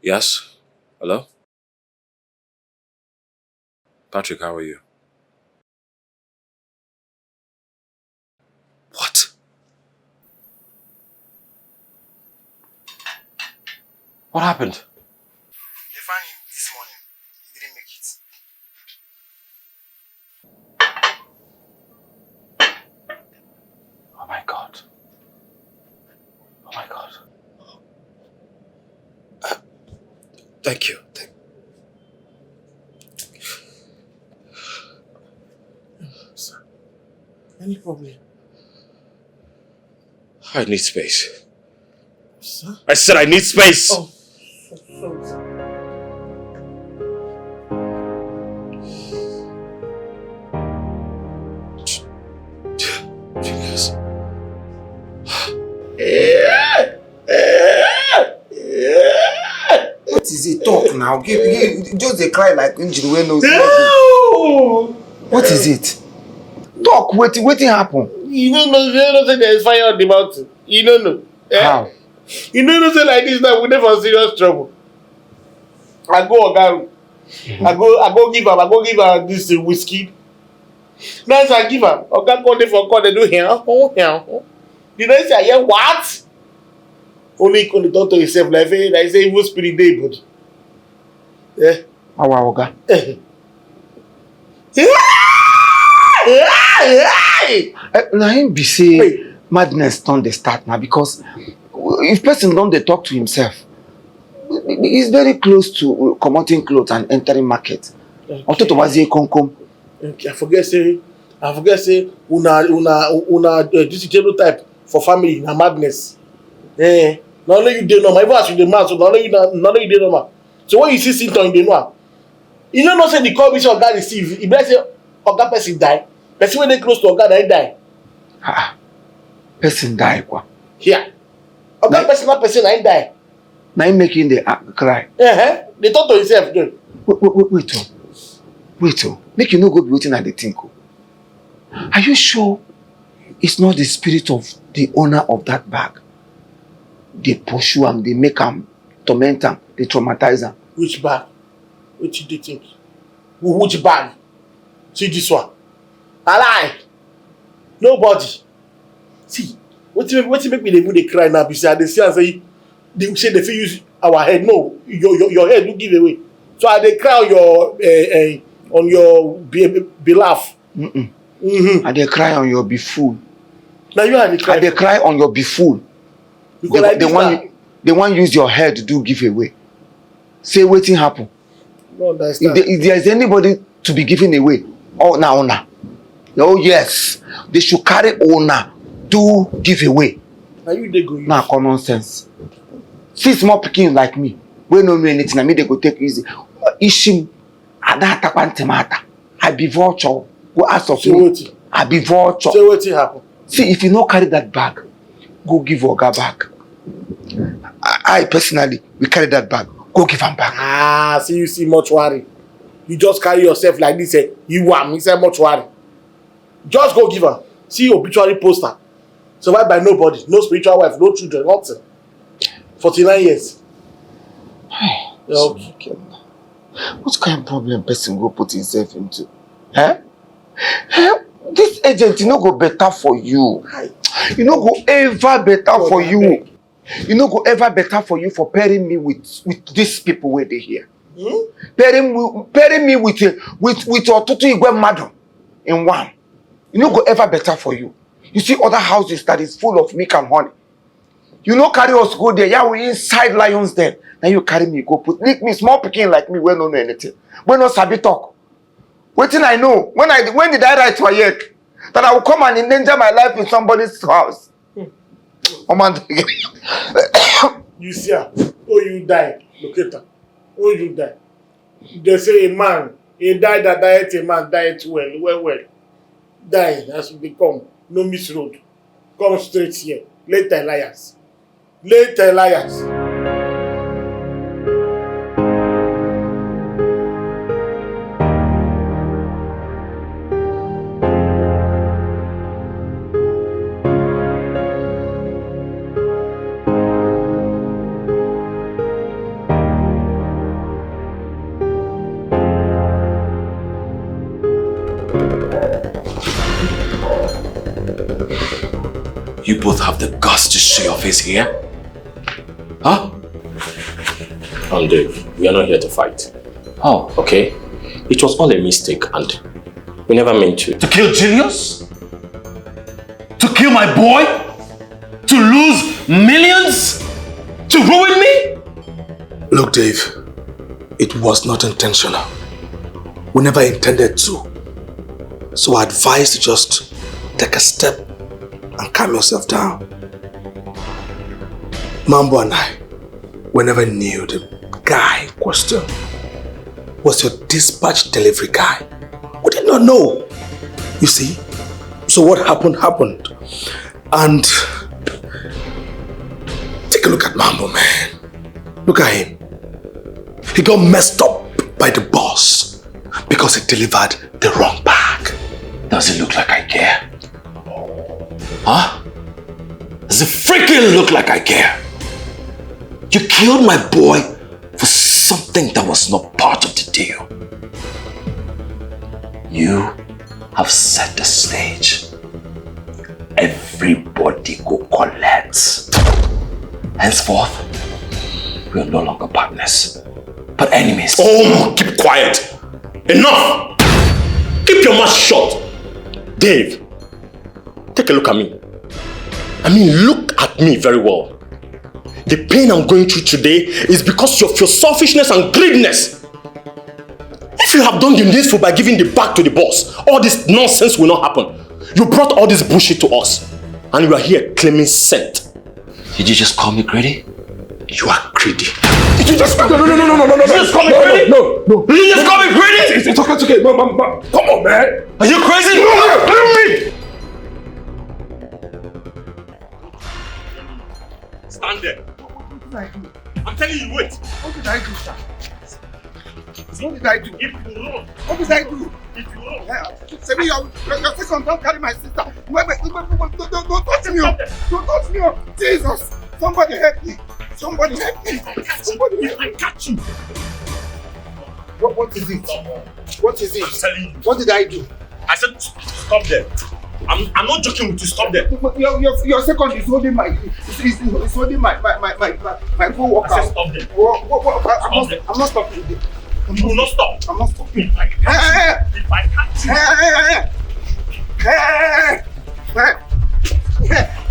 Yes? Hello? Patrick, how are you? What? What happened? They found him this morning. He didn't make it. Oh my God. Oh my God. Thank you. Sir, any problem? I need space. Sir? I said I need space! Oh, sorry, sir. Genius. What is it? Talk now. Just they cry like engine when no. What is it? Talk. Waiting happen. You don't know there is fire on the mountain. You don't know. How? You don't know say like this now we never serious trouble. I go Oga. I go give her this whiskey. Now as I give her, Oga call dey for call dey do here. The next say I hear what? Only he can talk to himself like say evil spirit dey body. Yeah. Our Oga. Now him be say madness don't they start now because if person don't they talk to himself, he's very close to commoting clothes and entering market. Unto to wazi come. Okay, I forget say una this type for family na madness. Na only you dey normal, even as you dey mad so na only you dey normal. So when you see symptom you dey know. You no know say the call which oga receive, e be like say oga person die. Person wey dey close to oga na die. Person die kwa. Here. Oga person na person na die. Now him making the cry. Dey talk to himself then. Wait. Make you no go be waiting at the think. Are you sure it's not the spirit of the owner of that bag? They pursue him, they make him, torment him, they traumatize him. Which bag? What you dey think? Which bag? See this one. Lie. Nobody. See, wetin make me dey even dey cry now be say I dey see am say they say they fit use our head. No, your head do give away. So I dey cry on your behalf. I dey cry on your be fool. Na you I dey cry. I dey cry on your be fool. Because like they want use your head to do give away. Say wetin happen. No understand. If there is anybody to be given away, owner. Oh yes, they should carry owner do give away. Na you dey go use. Na common sense. See small pikin like me, wey no know anything, na me dey go take easy. Ishim, ada tapantemata. I be vulture. Go ask of me. I be vulture. Say wetin happen. See, if you no carry that bag, go give Oga back. I personally, we carry that bag. Go give am back. See you see mortuary. You just carry yourself like this. You am inside mortuary. Just go give her. See obituary poster. Survived by nobody. No spiritual wife. No children. Nothing. 49 years. Okay. What kind of problem person go put himself into? Huh? This agent, you no go better for you. You no go ever better for you. You no go ever better for you for pairing me with these people where they here. Pairing me with your Tutu Igwe madam in one. You no go ever better for you. You see other houses that is full of milk and honey. You no carry us go there. Yeah, we inside lions den. Now you carry me go put me small picking like me we no know anything. We no sabi talk. Wetin I know. When did I write for yet? That I will come and endanger my life in somebody's house. Oh man. You see her. Oh, you die. Look at her. Oh, you die. They say a man, a die that died, a man died well. Die as you become. No miss road. Come straight here. Later liars. You both have the guts to show your face here? Huh? Dave, we are not here to fight. Oh, okay. It was all a mistake and we never meant to. To kill Genius? To kill my boy? To lose millions? To ruin me? Look, Dave, it was not intentional. We never intended to. So I advise you just take a step and calm yourself down. Mambo and I, we never knew the guy in question was your dispatch delivery guy. We did not know. You see? So what happened, happened. And take a look at Mambo, man. Look at him. He got messed up by the boss because he delivered the wrong bag. Does it look like I care? Huh? Does it freaking look like I care? You killed my boy for something that was not part of the deal. You have set the stage. Everybody go collect. Henceforth, we are no longer partners, but enemies. Oh, keep quiet. Enough! Keep your mouth shut. Dave, take a look at me. I mean, look at me very well. The pain I'm going through today is because of your selfishness and greediness. If you have done the needful by giving the bag to the boss, all this nonsense will not happen. You brought all this bullshit to us, and you are here claiming scent. Did you just call me greedy? You are greedy. Did you just call me? No. Did you just call me greedy? No. Did you just call me greedy? It's okay, it's okay. Come on, man. Are you crazy? No. Stand there. I'm telling you, wait. What did I do, sir? What did I do? If you run, What did I do? if you run. Semi, your second, don't carry my sister. Wait, don't touch me. Don't touch me. Jesus. Somebody help me. Somebody help me. Somebody help me. I catch you. What is it? What is it? I'm telling you. What did I do? I said stop there. I'm not joking with you. Stop there. Your second is holding my holding my co-worker. I said stop there. I'm not stopping you. You will not stop. I'm not stopping. If I catch you.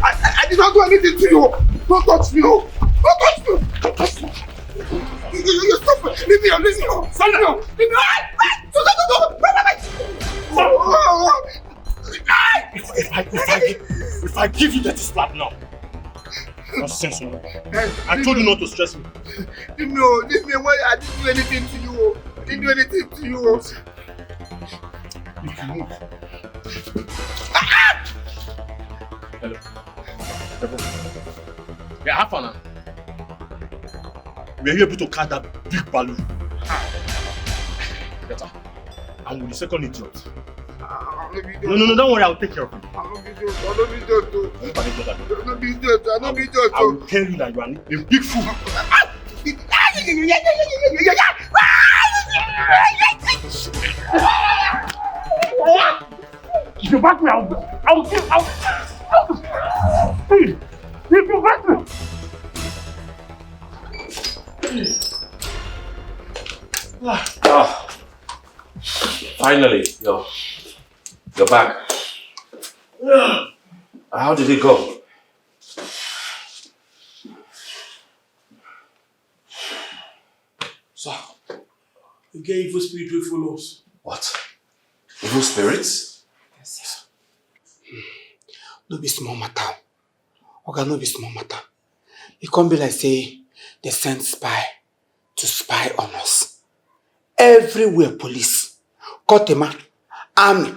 I did not do anything to you. Don't touch me. Don't touch me. You stop it. Leave me alone. Leave me alone. Leave me alone. If I give you that slap now, nonsense. I told you not to stress me. Leave me alone. Leave me alone. I didn't do anything to you. I didn't do anything to you. If you move. Hello. Yeah, have fun now. We are able to catch that big balloon. Better. And with the second idiot. No, don't worry, I'll take care of him. I will tell you that you are a big fool. If you back me, I will kill. If you back me. Finally, you're back. How did it go? Sir, you get evil spirit will follow us. What? Evil spirits? Yes, sir. No be small matter. Okay, no be small matter. It can't be like say they send spy to spy on us. Everywhere police, Kotema, army,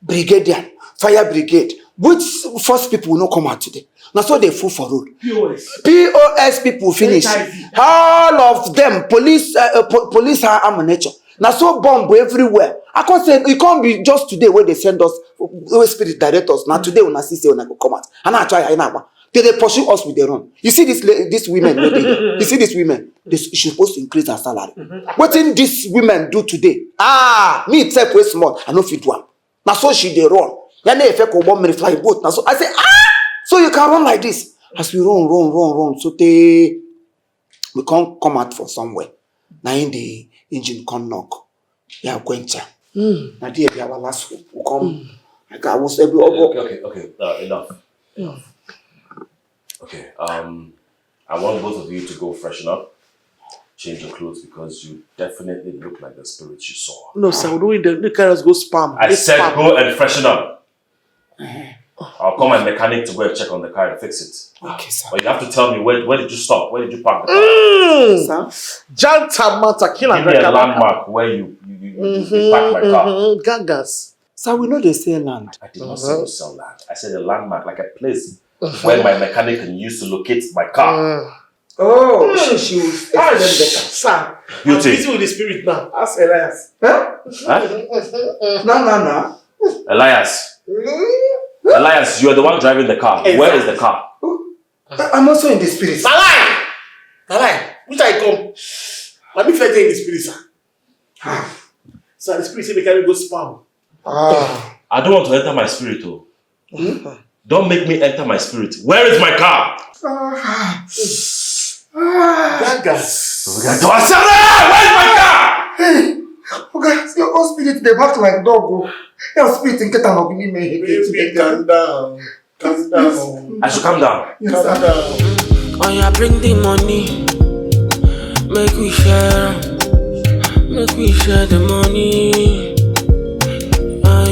brigadier, fire brigade. Which first people will not come out today? Now so they full for road. POS people finish. All of them, police are ammunition. Now so bomb everywhere. I can't say it can't be just today when they send us spirit directors. Now today when I see say when I go come out. And I try they pursue us with their own. You see these women. You see these women. They should supposed to increase their salary. What did these women do today? Me itself way small. I know fit one. Now so she they run. Then they effect one minute fly boat. Now so I say So you can run like this. As we run, so we can't come out for somewhere. Now in the engine can knock. Yeah, quencher. Now dear, be our last hope. We come. Like I was every Okay. Enough. Okay. I want both of you to go freshen up, change your clothes because you definitely look like the spirits you saw. No, sir, we don't the cars go spam. I said go and freshen up. I'll call my mechanic to go and check on the car and fix it. Okay, sir. But you have to tell me where did you stop? Where did you park the car? Sir? Janta mata kill Give me a landmark where you parked my car. Gangas. Sir, we know they say land. I did not say you sell land. I said a landmark, like a place where my mechanic can use to locate my car. Oh, she will explain better. Sir, You I'm think? busy with the spirit now. Ask Elias. Huh? No. Elias, you are the one driving the car. Exactly. Where is the car? I'm also in the spirit. Nalai! Which I come? Let me first in the spirit, sir. Sir, the spirit say we carry go spam. I don't want to enter my spirit, oh. Don't make me enter my spirit. Where is my car? Gangas. Where is my car? Hey, okay, your own spirit, they bark like dog. Your spirit in Ketan of me. Baby, calm down. Calm down. I should calm down. Yes, Calm sir. down. Oh, yeah, bring the money. Make we share the money.